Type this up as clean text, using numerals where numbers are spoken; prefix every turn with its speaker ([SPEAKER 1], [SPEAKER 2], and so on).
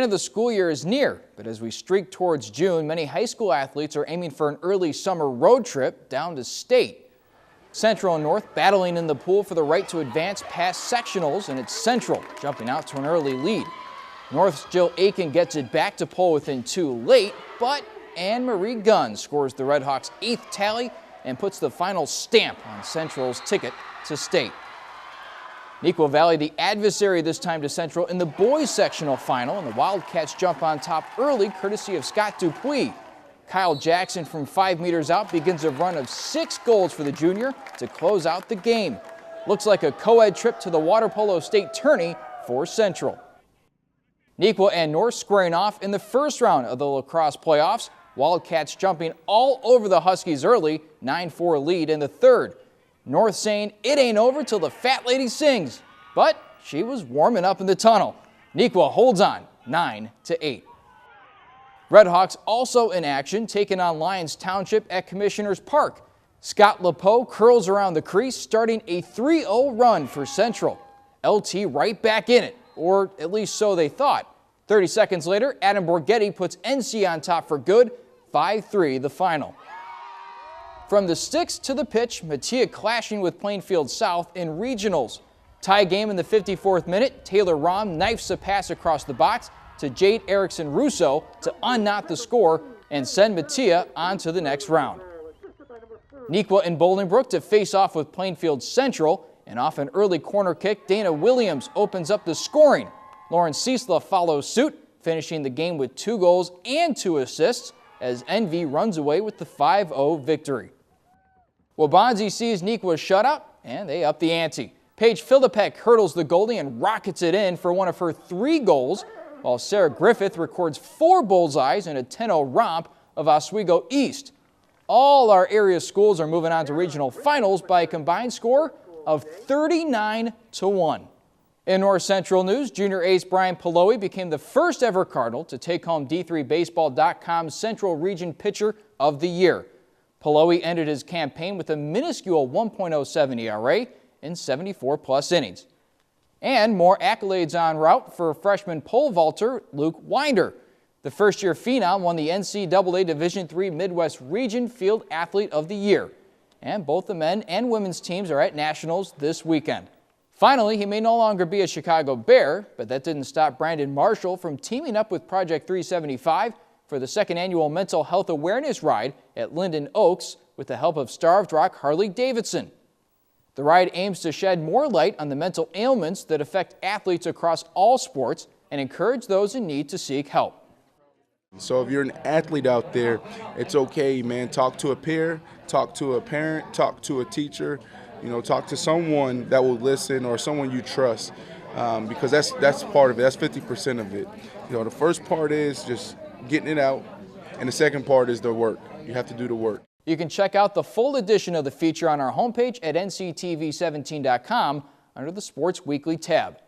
[SPEAKER 1] of the school year is near, but as we streak towards June, many high school athletes are aiming for an early summer road trip down to state. Central and North battling in the pool for the right to advance past sectionals, and it's Central jumping out to an early lead. North's Jill Aiken gets it back to pole within 2 late, but Anne-Marie Gunn scores the Red Hawks' 8th tally and puts the final stamp on Central's ticket to state. Neuqua Valley, the adversary this time to Central in the boys sectional final, and the Wildcats jump on top early courtesy of Scott Dupuis. Kyle Jackson from 5 meters out begins a run of 6 goals for the junior to close out the game. Looks like a co-ed trip to the water polo state tourney for Central. Neuqua and North squaring off in the first round of the lacrosse playoffs. Wildcats jumping all over the Huskies early, 9-4 lead in the third. North saying it ain't over till the fat lady sings, but she was warming up in the tunnel. Neuqua holds on 9-8. Red Hawks also in action, taking on Lyons Township at Commissioners Park. Scott LePeau curls around the crease, starting a 3-0 run for Central. LT right back in it, or at least so they thought. 30 seconds later, Adam Borghetti puts NC on top for good, 5-3 the final. From the sticks to the pitch, Mattia clashing with Plainfield South in regionals. Tie game in the 54th minute, Taylor Rahm knifes a pass across the box to Jade Erickson Russo to unknot the score and send Mattia on to the next round. Neuqua and Bolingbrook to face off with Plainfield Central, and off an early corner kick, Dana Williams opens up the scoring. Lauren Ciesla follows suit, finishing the game with 2 goals and 2 assists as NV runs away with the 5-0 victory. Waubonsie sees Neuqua's shutout, and they up the ante. Paige Philippek hurdles the goalie and rockets it in for one of her 3 goals, while Sarah Griffith records 4 bullseyes in a 10-0 romp of Oswego East. All our area schools are moving on to regional finals by a combined score of 39-1. In North Central news, junior ace Brian Paloe became the first ever Cardinal to take home D3Baseball.com's Central Region Pitcher of the Year. Paloe ended his campaign with a minuscule 1.07 ERA in 74-plus innings. And more accolades en route for freshman pole vaulter Luke Winder. The first-year phenom won the NCAA Division III Midwest Region Field Athlete of the Year. And both the men and women's teams are at nationals this weekend. Finally, he may no longer be a Chicago Bear, but that didn't stop Brandon Marshall from teaming up with Project 375 for the 2nd annual Mental Health Awareness Ride at Linden Oaks with the help of Starved Rock Harley Davidson. The ride aims to shed more light on the mental ailments that affect athletes across all sports and encourage those in need to seek help.
[SPEAKER 2] So if you're an athlete out there, it's okay, man. Talk to a peer, talk to a parent, talk to a teacher, talk to someone that will listen or someone you trust, because that's part of it. That's 50% of it. The first part is just getting it out, and the second part is the work. You have to do the work.
[SPEAKER 1] You can check out the full edition of the feature on our homepage at nctv17.com under the Sports Weekly tab.